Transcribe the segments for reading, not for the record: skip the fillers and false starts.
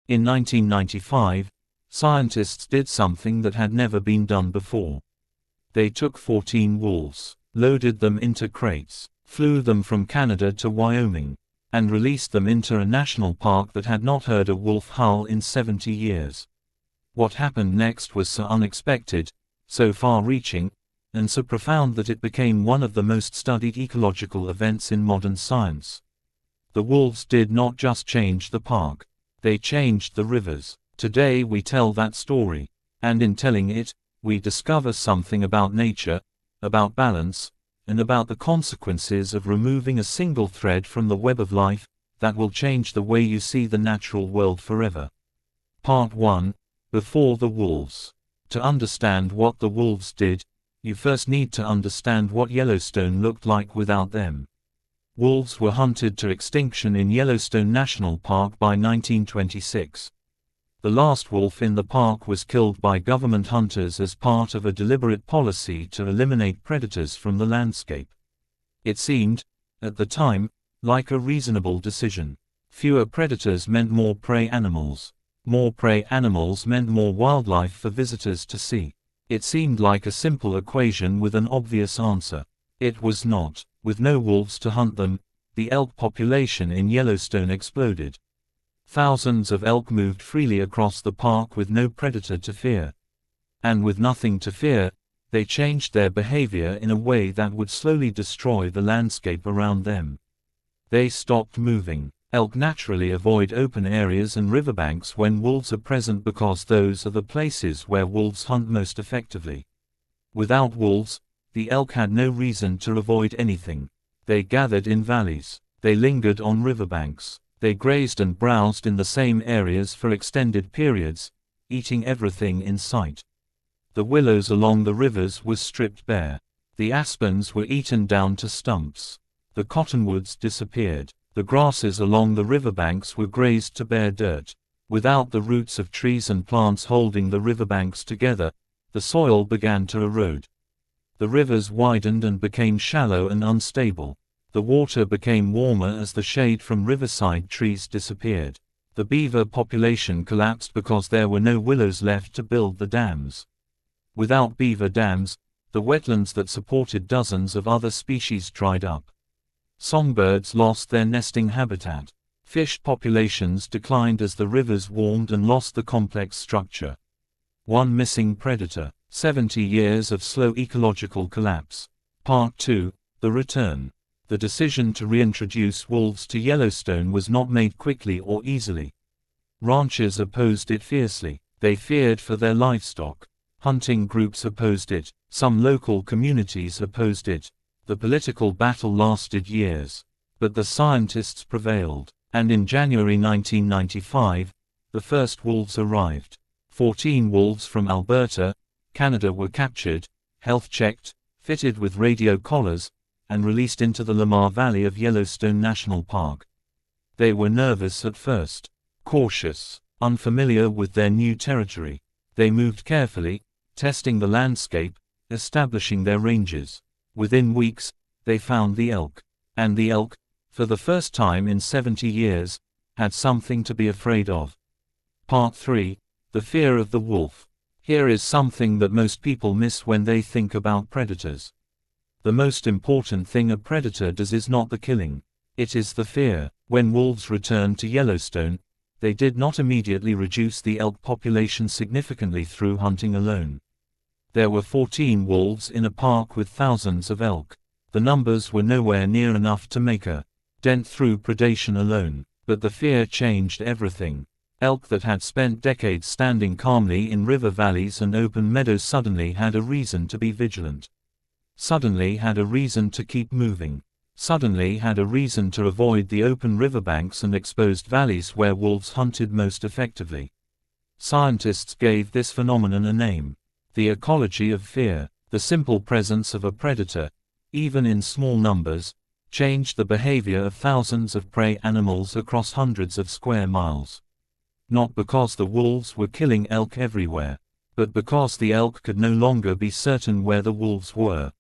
In 1995, scientists did something that had never been done before. They took 14 wolves, loaded them into crates, flew them from Canada to Wyoming, and released them into a national park that had not heard a wolf howl in 70 years. What happened next was so unexpected, so far-reaching, and so profound that it became one of the most studied ecological events in modern science. The wolves did not just change the park, they changed the rivers. Today we tell that story, and in telling it, we discover something about nature, about balance, and about the consequences of removing a single thread from the web of life that will change the way you see the natural world forever. Part 1. Before the wolves. To understand what the wolves did, you first need to understand what Yellowstone looked like without them. Wolves were hunted to extinction in Yellowstone National Park by 1926. The last wolf in the park was killed by government hunters as part of a deliberate policy to eliminate predators from the landscape. It seemed, at the time, like a reasonable decision. Fewer predators meant more prey animals. More prey animals meant more wildlife for visitors to see. It seemed like a simple equation with an obvious answer. It was not. With no wolves to hunt them, the elk population in Yellowstone exploded. Thousands of elk moved freely across the park with no predator to fear. And with nothing to fear, they changed their behavior in a way that would slowly destroy the landscape around them. They stopped moving. Elk naturally avoid open areas and riverbanks when wolves are present because those are the places where wolves hunt most effectively. Without wolves, the elk had no reason to avoid anything. They gathered in valleys. They lingered on riverbanks. They grazed and browsed in the same areas for extended periods, eating everything in sight. The willows along the rivers were stripped bare. The aspens were eaten down to stumps. The cottonwoods disappeared. The grasses along the riverbanks were grazed to bare dirt. Without the roots of trees and plants holding the riverbanks together, the soil began to erode. The rivers widened and became shallow and unstable. The water became warmer as the shade from riverside trees disappeared. The beaver population collapsed because there were no willows left to build the dams. Without beaver dams, the wetlands that supported dozens of other species dried up. Songbirds lost their nesting habitat. Fish populations declined as the rivers warmed and lost the complex structure. One missing predator. 70 years of slow ecological collapse. Part 2. The return. The decision to reintroduce wolves to Yellowstone was not made quickly or easily. Ranchers opposed it fiercely. They feared for their livestock. Hunting groups opposed it. Some local communities opposed it. The political battle lasted years. But the scientists prevailed. And in January 1995, the first wolves arrived. 14 wolves from Alberta, Canada were captured, health-checked, fitted with radio collars, and released into the Lamar Valley of Yellowstone National Park. They were nervous at first, cautious, unfamiliar with their new territory. They moved carefully, testing the landscape, establishing their ranges. Within weeks, they found the elk. And the elk, for the first time in 70 years, had something to be afraid of. Part 3. The fear of the wolf. Here is something that most people miss when they think about predators. The most important thing a predator does is not the killing. It is the fear. When wolves returned to Yellowstone, they did not immediately reduce the elk population significantly through hunting alone. There were 14 wolves in a park with thousands of elk. The numbers were nowhere near enough to make a dent through predation alone. But the fear changed everything. Elk that had spent decades standing calmly in river valleys and open meadows suddenly had a reason to be vigilant. Suddenly had a reason to keep moving. Suddenly had a reason to avoid the open riverbanks and exposed valleys where wolves hunted most effectively. Scientists gave this phenomenon a name. The ecology of fear. The simple presence of a predator, even in small numbers, changed the behavior of thousands of prey animals across hundreds of square miles. Not because the wolves were killing elk everywhere, but because the elk could no longer be certain where the wolves were.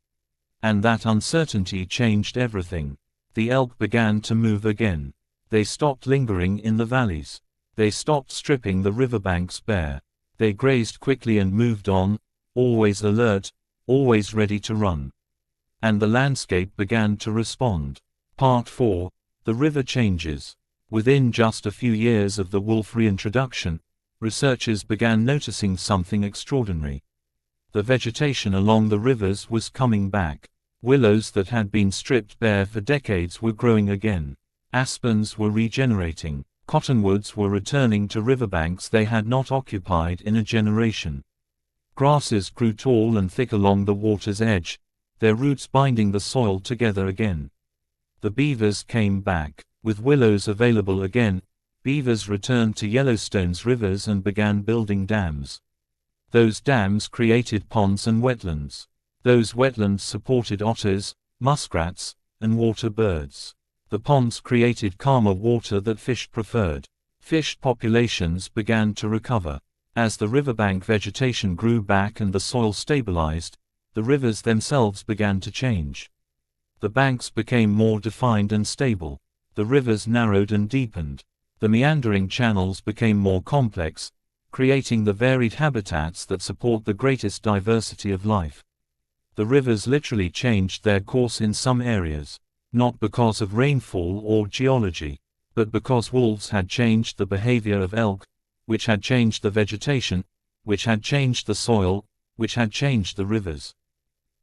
And that uncertainty changed everything. The elk began to move again. They stopped lingering in the valleys. They stopped stripping the riverbanks bare. They grazed quickly and moved on, always alert, always ready to run. And the landscape began to respond. Part 4. The river changes. Within just a few years of the wolf reintroduction, researchers began noticing something extraordinary. The vegetation along the rivers was coming back. Willows that had been stripped bare for decades were growing again. Aspens were regenerating. Cottonwoods were returning to riverbanks they had not occupied in a generation. Grasses grew tall and thick along the water's edge, their roots binding the soil together again. The beavers came back. With willows available again, beavers returned to Yellowstone's rivers and began building dams. Those dams created ponds and wetlands. Those wetlands supported otters, muskrats, and water birds. The ponds created calmer water that fish preferred. Fish populations began to recover. As the riverbank vegetation grew back and the soil stabilized, the rivers themselves began to change. The banks became more defined and stable. The rivers narrowed and deepened. The meandering channels became more complex, creating the varied habitats that support the greatest diversity of life. The rivers literally changed their course in some areas, not because of rainfall or geology, but because wolves had changed the behavior of elk, which had changed the vegetation, which had changed the soil, which had changed the rivers.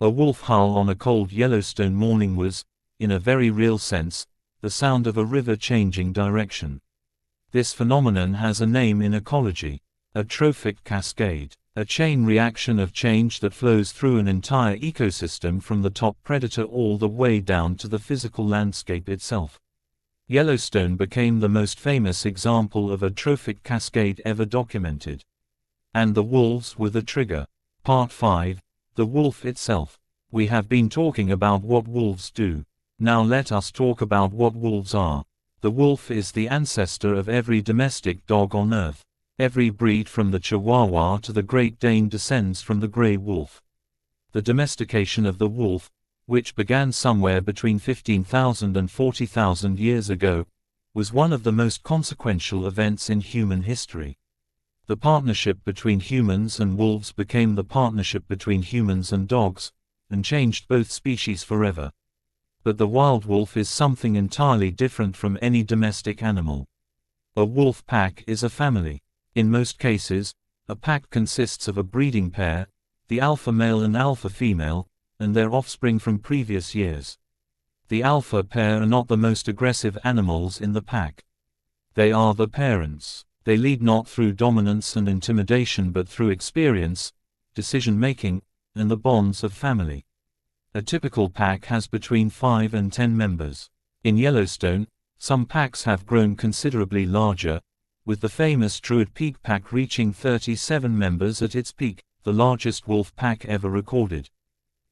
A wolf howl on a cold Yellowstone morning was, in a very real sense, the sound of a river changing direction. This phenomenon has a name in ecology: a trophic cascade, a chain reaction of change that flows through an entire ecosystem from the top predator all the way down to the physical landscape itself. Yellowstone became the most famous example of a trophic cascade ever documented. And the wolves were the trigger. Part 5. The wolf itself. We have been talking about what wolves do. Now let us talk about what wolves are. The wolf is the ancestor of every domestic dog on earth. Every breed from the Chihuahua to the Great Dane descends from the gray wolf. The domestication of the wolf, which began somewhere between 15,000 and 40,000 years ago, was one of the most consequential events in human history. The partnership between humans and wolves became the partnership between humans and dogs, and changed both species forever. But the wild wolf is something entirely different from any domestic animal. A wolf pack is a family. In most cases, a pack consists of a breeding pair, the alpha male and alpha female, and their offspring from previous years. The alpha pair are not the most aggressive animals in the pack. They are the parents. They lead not through dominance and intimidation but through experience, decision-making, and the bonds of family. A typical pack has between 5 and 10 members. In Yellowstone, some packs have grown considerably larger, with the famous Druid Peak pack reaching 37 members at its peak, the largest wolf pack ever recorded.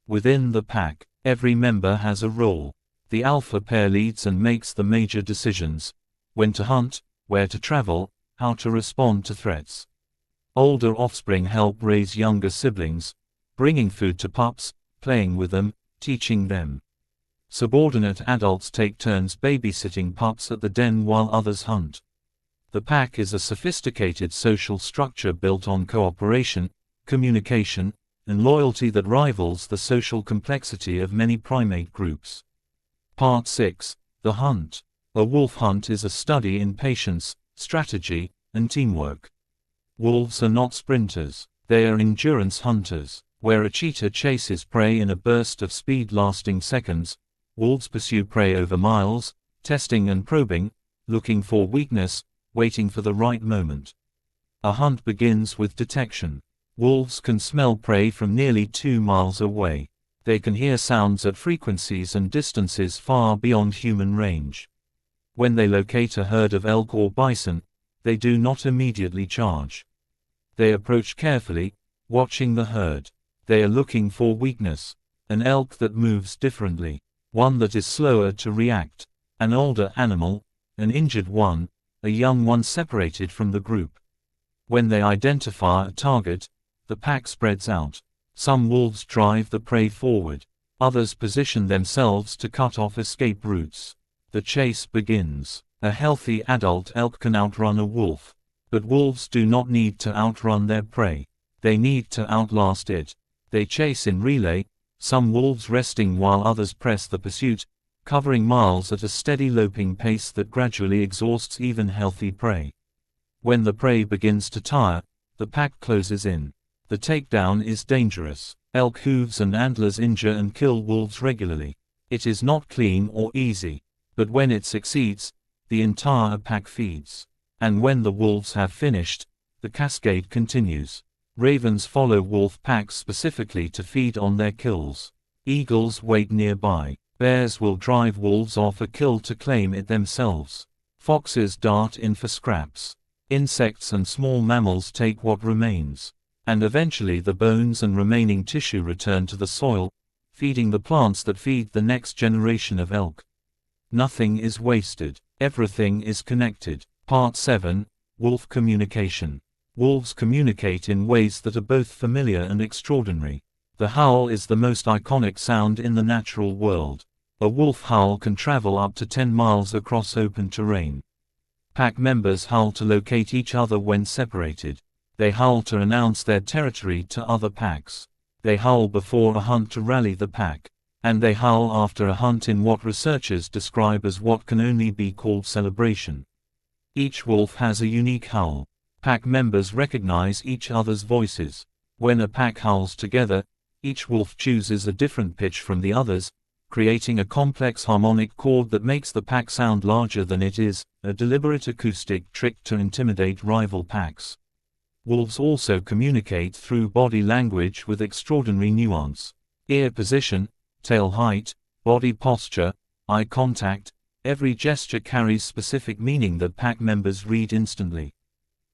Within the pack, every member has a role. The alpha pair leads and makes the major decisions: when to hunt, where to travel, how to respond to threats. Older offspring help raise younger siblings, bringing food to pups, playing with them, teaching them. Subordinate adults take turns babysitting pups at the den while others hunt. The pack is a sophisticated social structure built on cooperation, communication, and loyalty that rivals the social complexity of many primate groups. Part 6. The hunt. A wolf hunt is a study in patience, strategy, and teamwork. Wolves are not sprinters. They are endurance hunters. Where a cheetah chases prey in a burst of speed lasting seconds, wolves pursue prey over miles, testing and probing, looking for weakness, waiting for the right moment. A hunt begins with detection. Wolves can smell prey from nearly 2 miles away. They can hear sounds at frequencies and distances far beyond human range. When they locate a herd of elk or bison, they do not immediately charge. They approach carefully, watching the herd. They are looking for weakness. An elk that moves differently. One that is slower to react. An older animal. An injured one. A young one separated from the group. When they identify a target, the pack spreads out. Some wolves drive the prey forward. Others position themselves to cut off escape routes. The chase begins. A healthy adult elk can outrun a wolf. But wolves do not need to outrun their prey. They need to outlast it. They chase in relay, some wolves resting while others press the pursuit, covering miles at a steady loping pace that gradually exhausts even healthy prey. When the prey begins to tire, the pack closes in. The takedown is dangerous. Elk hooves and antlers injure and kill wolves regularly. It is not clean or easy. But when it succeeds, the entire pack feeds. And when the wolves have finished, the cascade continues. Ravens follow wolf packs specifically to feed on their kills. Eagles wait nearby. Bears will drive wolves off a kill to claim it themselves. Foxes dart in for scraps. Insects and small mammals take what remains. And eventually the bones and remaining tissue return to the soil, feeding the plants that feed the next generation of elk. Nothing is wasted. Everything is connected. Part 7. Wolf Communication. Wolves communicate in ways that are both familiar and extraordinary. The howl is the most iconic sound in the natural world. A wolf howl can travel up to 10 miles across open terrain. Pack members howl to locate each other when separated. They howl to announce their territory to other packs. They howl before a hunt to rally the pack. And they howl after a hunt in what researchers describe as what can only be called celebration. Each wolf has a unique howl. Pack members recognize each other's voices. When a pack howls together, each wolf chooses a different pitch from the others, creating a complex harmonic chord that makes the pack sound larger than it is, a deliberate acoustic trick to intimidate rival packs. Wolves also communicate through body language with extraordinary nuance. Ear position, tail height, body posture, eye contact, every gesture carries specific meaning that pack members read instantly.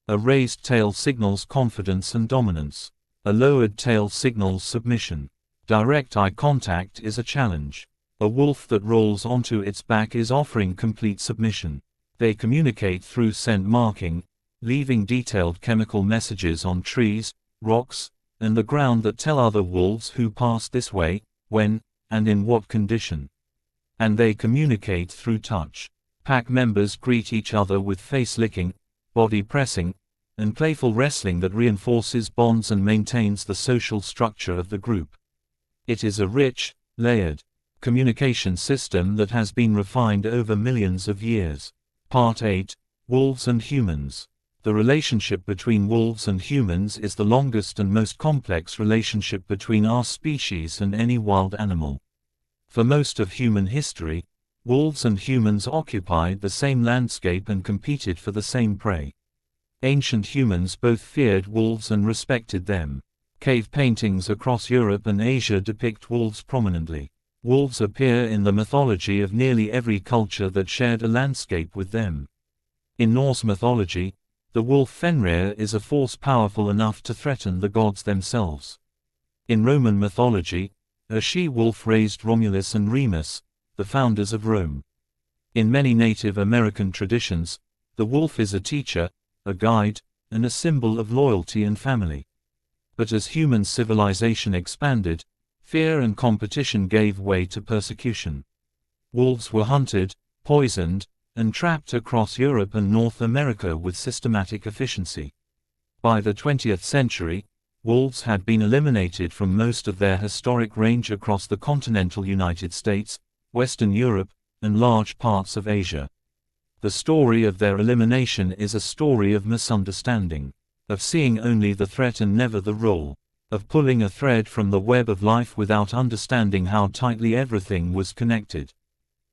A raised tail signals confidence and dominance. A lowered tail signals submission. Direct eye contact is a challenge. A wolf that rolls onto its back is offering complete submission. They communicate through scent marking, leaving detailed chemical messages on trees, rocks, and the ground that tell other wolves who pass this way, when, and in what condition. And they communicate through touch. Pack members greet each other with face licking, body pressing, and playful wrestling that reinforces bonds and maintains the social structure of the group. It is a rich, layered communication system that has been refined over millions of years. Part 8. Wolves and Humans. The relationship between wolves and humans is the longest and most complex relationship between our species and any wild animal. For most of human history, wolves and humans occupied the same landscape and competed for the same prey. Ancient humans both feared wolves and respected them. Cave paintings across Europe and Asia depict wolves prominently. Wolves appear in the mythology of nearly every culture that shared a landscape with them. In Norse mythology, the wolf Fenrir is a force powerful enough to threaten the gods themselves. In Roman mythology, a she-wolf raised Romulus and Remus, the founders of Rome. In many Native American traditions, the wolf is a teacher, a guide, and a symbol of loyalty and family. But as human civilization expanded, fear and competition gave way to persecution. Wolves were hunted, poisoned, and trapped across Europe and North America with systematic efficiency. By the 20th century, wolves had been eliminated from most of their historic range across the continental United States, Western Europe, and large parts of Asia. The story of their elimination is a story of misunderstanding, of seeing only the threat and never the role, of pulling a thread from the web of life without understanding how tightly everything was connected.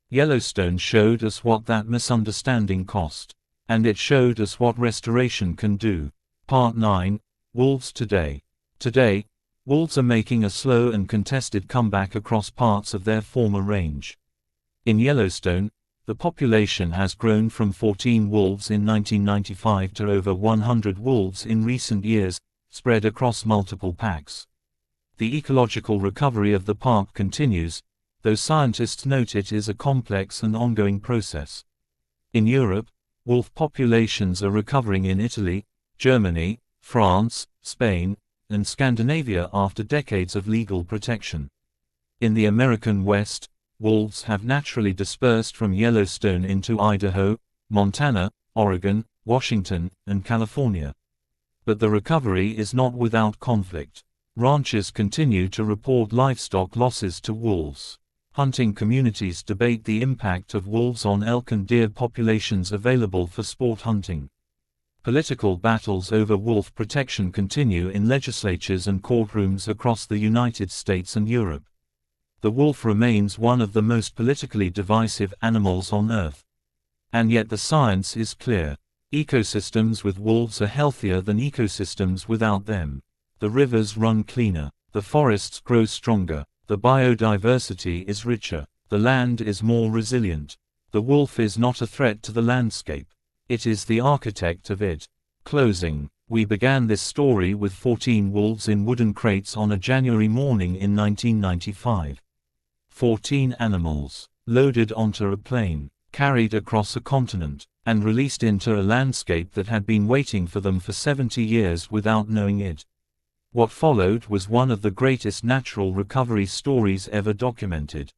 Yellowstone showed us what that misunderstanding cost, and it showed us what restoration can do. Part 9. Wolves Today. Today, wolves are making a slow and contested comeback across parts of their former range. In Yellowstone, the population has grown from 14 wolves in 1995 to over 100 wolves in recent years, spread across multiple packs. The ecological recovery of the park continues, though scientists note it is a complex and ongoing process. In Europe, wolf populations are recovering in Italy, Germany, France, Spain, and Scandinavia after decades of legal protection. In the American West, wolves have naturally dispersed from Yellowstone into Idaho, Montana, Oregon, Washington, and California. But the recovery is not without conflict. Ranchers continue to report livestock losses to wolves. Hunting communities debate the impact of wolves on elk and deer populations available for sport hunting. Political battles over wolf protection continue in legislatures and courtrooms across the United States and Europe. The wolf remains one of the most politically divisive animals on Earth. And yet the science is clear. Ecosystems with wolves are healthier than ecosystems without them. The rivers run cleaner, the forests grow stronger, the biodiversity is richer, the land is more resilient. The wolf is not a threat to the landscape. It is the architect of it. Closing. We began this story with 14 wolves in wooden crates on a January morning in 1995. 14 animals, loaded onto a plane, carried across a continent, and released into a landscape that had been waiting for them for 70 years without knowing it. What followed was one of the greatest natural recovery stories ever documented.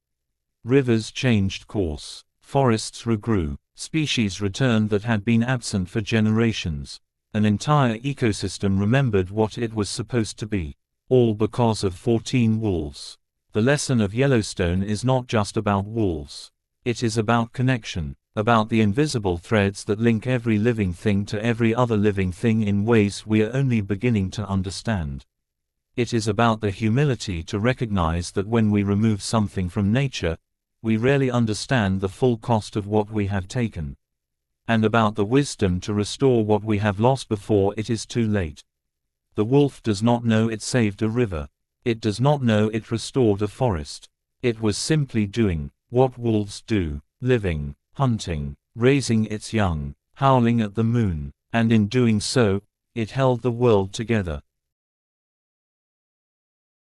Rivers changed course, forests regrew, species returned that had been absent for generations. An entire ecosystem remembered what it was supposed to be, all because of 14 wolves. The lesson of Yellowstone is not just about wolves. It is about connection, about the invisible threads that link every living thing to every other living thing in ways we are only beginning to understand. It is about the humility to recognize that when we remove something from nature, we rarely understand the full cost of what we have taken. And about the wisdom to restore what we have lost before it is too late. The wolf does not know it saved a river. It does not know it restored a forest. It was simply doing what wolves do, living, hunting, raising its young, howling at the moon, and in doing so, it held the world together.